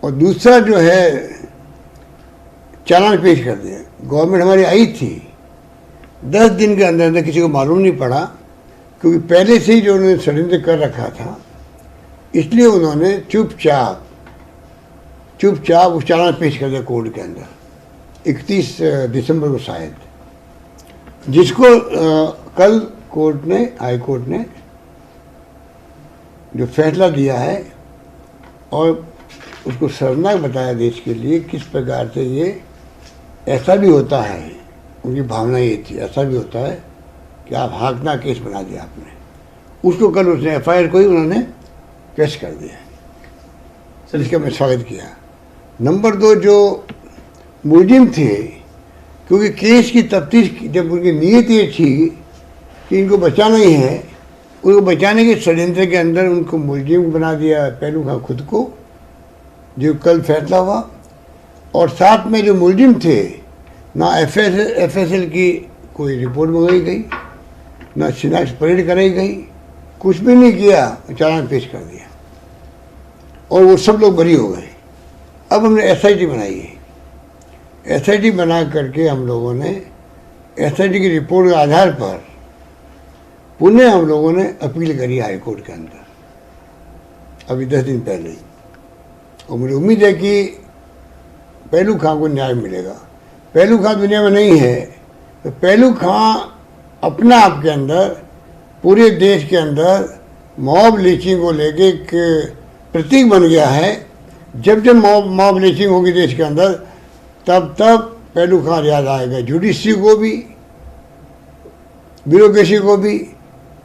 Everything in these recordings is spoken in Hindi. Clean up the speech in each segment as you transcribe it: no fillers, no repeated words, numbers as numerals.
और दूसरा जो है चालान पेश कर दिया। गवर्नमेंट हमारी आई थी, 10 दिन के अंदर अंदर किसी को मालूम नहीं पड़ा, क्योंकि पहले से ही जो उन्होंने षड्यंत्र कर रखा था, इसलिए उन्होंने चुपचाप उस चालान पेश कर दिया कोर्ट के अंदर 31 दिसंबर को शायद, जिसको कल कोर्ट ने, हाई कोर्ट ने जो फैसला दिया है और उसको शर्मनाक बताया देश के लिए, किस प्रकार से ये ऐसा भी होता है। उनकी भावना ये थी, ऐसा भी होता है कि आप हाकना केस बना दिया आपने, उसको कल उसने FIR को ही उन्होंने पेश कर दिया। सर इसका मैं स्वागत किया। नंबर 2, जो मुलजिम थे, क्योंकि केस की तफ्तीश जब उनकी नीयत ये थी कि इनको बचाना ही है, उनको बचाने के षड्यंत्र के अंदर उनको मुलजिम बना दिया पहलू खां खुद को, जो कल फैसला हुआ। और साथ में जो मुलजिम थे, ना FSL की कोई रिपोर्ट मंगाई गई, ना शिनाख्त परेड कराई गई, कुछ भी नहीं किया, चालान पेश कर दिया और वो सब लोग बरी हो गए। अब हमने SIT बनाई है। SIT बना करके हम लोगों ने SIT की रिपोर्ट के आधार पर पुनः हम लोगों ने अपील करी हाई कोर्ट के अंदर, अभी 10 दिन पहले ही। और मुझे उम्मीद है कि पहलू खां को न्याय मिलेगा। पहलू खां दुनिया में नहीं है, तो पहलू खां अपना आप के अंदर पूरे देश के अंदर मॉब लिंचिंग को लेके एक प्रतीक बन गया है। जब जब मॉब लिंचिंग होगी देश के अंदर, तब पहलू खां याद आएगा, जुडिशरी को भी, ब्यूरोक्रेसी को भी,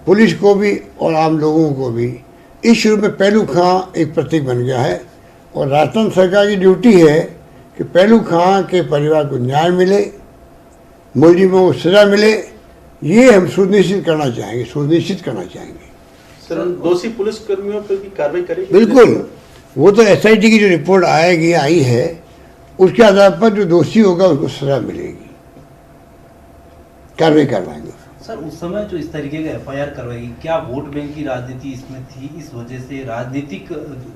पुलिस को भी और आम लोगों को भी। इस रूप में पहलू खां एक प्रतीक बन गया है और राजस्थान सरकार की ड्यूटी है कि पहलू खां के परिवार को न्याय मिले, मुलजिमों को सजा मिले, ये हम सुनिश्चित करना चाहेंगे। सर, दोषी पुलिस कर्मियों पर भी कार्रवाई करेगी? बिल्कुल, वो तो SIT की जो रिपोर्ट आई है, उसके आधार पर जो दोषी होगा उसको सजा मिलेगी, कार्रवाई करवाएंगे। सर, उस समय जो इस तरीके का FIR करवाई, क्या वोट बैंक की राजनीति इसमें थी? इस वजह से राजनीतिक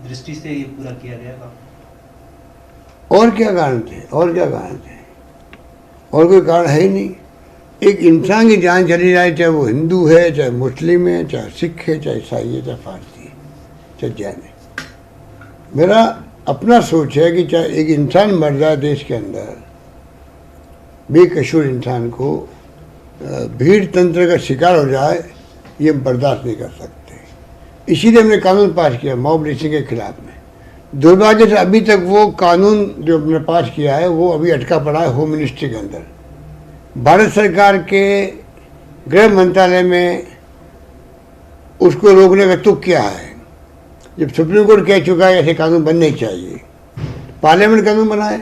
दृष्टि से ये पूरा किया गया था? और क्या कारण थे? और कोई कारण है ही नहीं। एक इंसान की जान चली जाए, चाहे वो हिंदू है, चाहे मुस्लिम है, चाहे सिख है, चाहे ईसाई है, चाहे फारसी है, चाहे जैन है। मेरा अपना सोच है कि चाहे एक इंसान मर जाए देश के अंदर, बेकसूर इंसान को भीड़ तंत्र का शिकार हो जाए, ये बर्दाश्त नहीं कर सकते। इसीलिए हमने कानून पास किया मॉब लिंचिंग के खिलाफ में। दुर्भाग्य से अभी तक वो कानून जो हमने पास किया है, वो अभी अटका पड़ा है होम मिनिस्ट्री के अंदर। भारत सरकार के गृह मंत्रालय में उसको रोकने का तुक किया है। जब सुप्रीम कोर्ट कह चुका है ऐसे कानून बनने चाहिए, पार्लियामेंट कानून बनाए,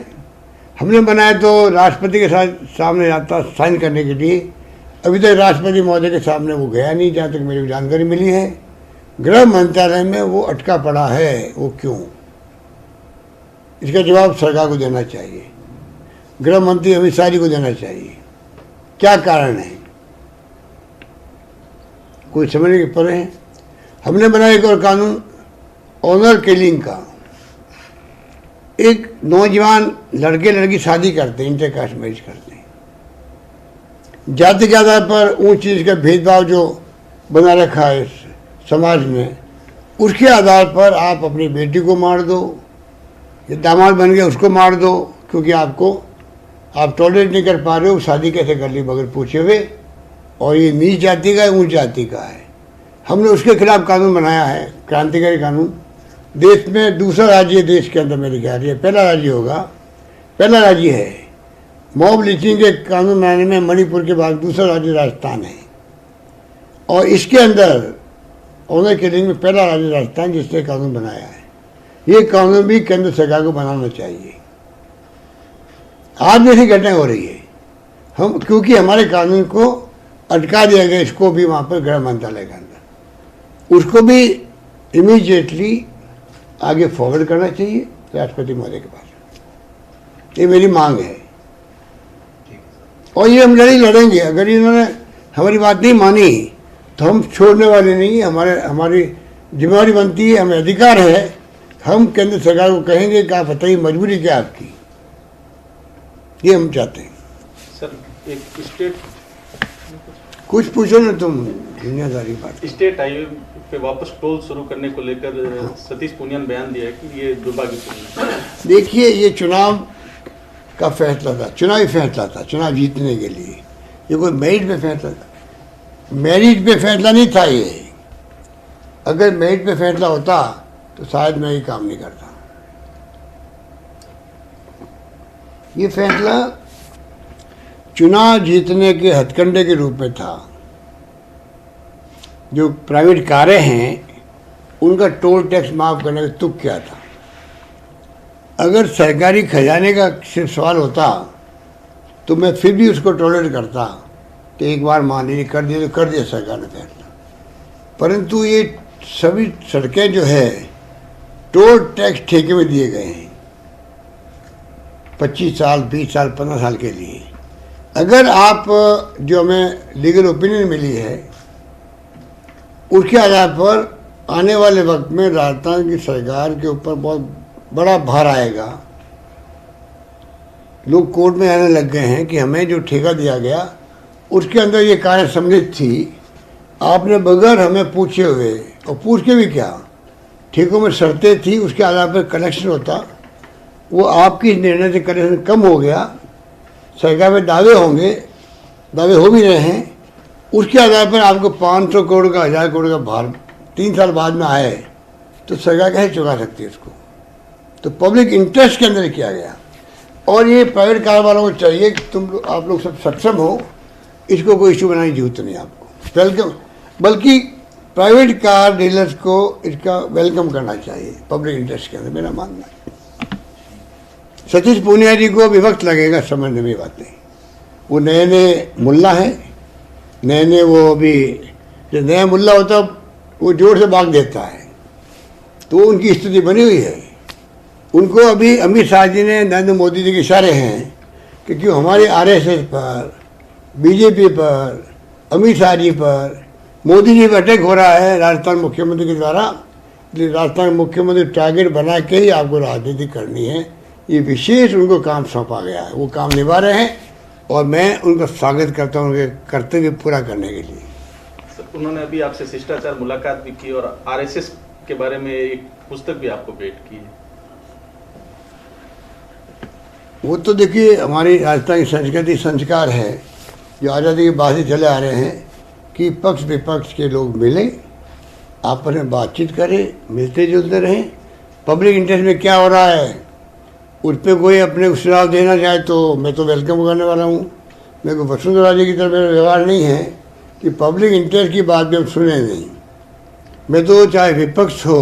हमने बनाया तो राष्ट्रपति के साथ सामने आता साइन करने के लिए। अभी तक राष्ट्रपति महोदय के सामने वो गया नहीं, जहाँ तक मेरी जानकारी मिली है। गृह मंत्रालय में वो अटका पड़ा है, वो क्यों? इसका जवाब सरकार को देना चाहिए, गृह मंत्री अमित शाह जी को देना चाहिए। क्या कारण है? कोई समझने के परे हैं। हमने बनाया एक और कानून ऑनर किलिंग का। एक नौजवान लड़के लड़की शादी करते हैं, इंटरकास्ट मैरिज करते हैं, जाति के आधार पर ऊंच नीच का भेदभाव जो बना रखा है समाज में, उसके आधार पर आप अपनी बेटी को मार दो, ये दामाद बन गया उसको मार दो, क्योंकि आप टॉलरेट नहीं कर पा रहे हो, शादी कैसे कर ली बगैर पूछे हुए, और ये नीच जाति का है, ऊंच जाति का है। हमने उसके खिलाफ कानून बनाया है, क्रांतिकारी कानून। देश में दूसरा राज्य देश के अंदर मेरे ख्याल ये पहला राज्य है मॉब लिंचिंग के कानून बनाने में। मणिपुर के बाद दूसरा राज्य राजस्थान है, और इसके अंदर ऑनर किलिंग में पहला राज्य राजस्थान जिसने कानून बनाया है। ये कानून भी केंद्र सरकार को बनाना चाहिए। आज जैसी घटना हो रही है, हम क्योंकि हमारे कानून को अटका दिया गया, इसको भी वहाँ पर गृह मंत्रालय के अंदर, उसको भी इमीडिएटली आगे फॉरवर्ड करना चाहिए राष्ट्रपति महोदय के पास। ये मेरी मांग है, और ये हम लड़ेंगे। अगर इन्होंने हमारी बात नहीं मानी तो हम छोड़ने वाले नहीं। हमारी जिम्मेदारी बनती है, हमें अधिकार है, हम केंद्र सरकार को कहेंगे कि आप बताइए मजबूरी क्या है आपकी, ये हम चाहते हैं। सर एक स्टेट कुछ पूछो ना तुम, दुनियादारी बात। स्टेट हाईवे पे वापस टोल शुरू करने को लेकर सतीश पूनिया ने बयान दिया है कि ये दुर्भाग्यपूर्ण है। देखिए, ये चुनाव का फैसला था, चुनावी फैसला था, चुनाव जीतने के लिए। ये कोई मेरिट पे फैसला था? मेरिट पे फैसला नहीं था ये। अगर मेरिट पे फैसला होता तो शायद मैं ये काम नहीं करता। ये फैसला चुनाव जीतने के हथकंडे के रूप में था। जो प्राइवेट कारें हैं उनका टोल टैक्स माफ करने का तुक क्या था? अगर सरकारी खजाने का सिर्फ सवाल होता तो मैं फिर भी उसको टॉलरेट करता कि एक बार मान लीजिए कर दिया तो कर दिया सरकार ने फैसला। परंतु ये सभी सड़कें जो है टोल टैक्स ठेके में दिए गए हैं 25 साल, 20 साल, 15 साल के लिए। अगर आप जो हमें लीगल ओपिनियन मिली है उसके आधार पर आने वाले वक्त में राजस्थान की सरकार के ऊपर बहुत बड़ा भार आएगा। लोग कोर्ट में आने लग गए हैं कि हमें जो ठेका दिया गया उसके अंदर ये कार्य सम्मिलित थी, आपने बगैर हमें पूछे हुए, और पूछ के भी क्या, ठेकों में शर्तें थी, उसके आधार पर कलेक्शन होता, वो आपकी निर्णय से कलेक्शन कम हो गया। सरकार में दावे होंगे, दावे हो भी रहे हैं, उसके आधार पर आपको 500 करोड़ का, 1000 करोड़ का भार 3 साल बाद में आए तो सरकार कैसे चुका सकती है उसको? तो पब्लिक इंटरेस्ट के अंदर किया गया। और ये प्राइवेट कार वालों को चाहिए कि आप लोग सब सक्षम हो, इसको कोई इशू बनाने की जरूरत नहीं आपको। वेलकम, बल्कि प्राइवेट कार डीलर्स को इसका वेलकम करना चाहिए पब्लिक इंटरेस्ट के अंदर, मेरा मानना है। सतीश पूनिया जी को अभी वक्त लगेगा समझने में बातें। वो नए नए मुल्ला हैं, नए वो अभी जो नया मुल्ला होता वो जोर से भाग देता है, तो उनकी स्थिति बनी हुई है। उनको अभी अमित शाह जी ने, नरेंद्र मोदी जी के इशारे हैं कि क्यों हमारे आरएसएस पर, बीजेपी पर, अमित शाह जी पर, मोदी जी पर अटैक हो रहा है राजस्थान मुख्यमंत्री के द्वारा। इसलिए राजस्थान मुख्यमंत्री टारगेट बना के ही आपको राजनीति करनी है। ये विशेष उनको काम सौंपा गया है, वो काम निभा रहे हैं और मैं उनका स्वागत करता हूँ उनके कर्तव्य पूरा करने के लिए। सर उन्होंने अभी आपसे शिष्टाचार मुलाकात भी की और आरएसएस के बारे में एक पुस्तक भी आपको भेंट की है। वो तो देखिए हमारी राजस्थान की संस्कृति संस्कार है जो आज़ादी के बाद से चले आ रहे हैं कि पक्ष विपक्ष के लोग मिलें, आपस में बातचीत करें, मिलते जुलते रहें। पब्लिक इंटरेस्ट में क्या हो रहा है उस पर कोई अपने को सुझाव देना चाहे तो मैं तो वेलकम करने वाला हूँ। मेरे को वसुंधरा जी की तरफ मेरा व्यवहार नहीं है कि पब्लिक इंटरेस्ट की बात भी हम सुने नहीं। मैं तो चाहे विपक्ष हो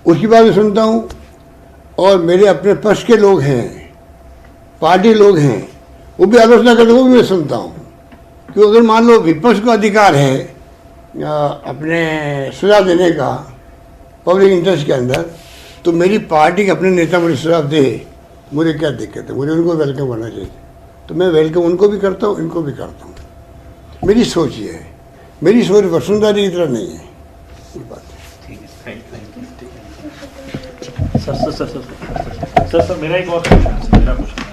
उसकी बात भी सुनता हूँ, और मेरे अपने पक्ष के लोग हैं, पार्टी लोग हैं, वो भी आलोचना करते वो भी मैं सुनता हूँ। क्योंकि अगर मान लो विपक्ष को अधिकार है अपने सुझाव देने का पब्लिक इंटरेस्ट के अंदर, तो मेरी पार्टी के अपने नेता मुझे सुझाव दे, मुझे क्या दिक्कत है? मुझे उनको वेलकम करना चाहिए। तो मैं वेलकम उनको भी करता हूँ, इनको भी करता हूँ। मेरी सोच ये है, मेरी सोच वसुंधरा जी की तरह नहीं है। ये बात है। ठीक है, थैंक यू। सर मेरा एक और क्वेश्चन है, मेरा क्वेश्चन है।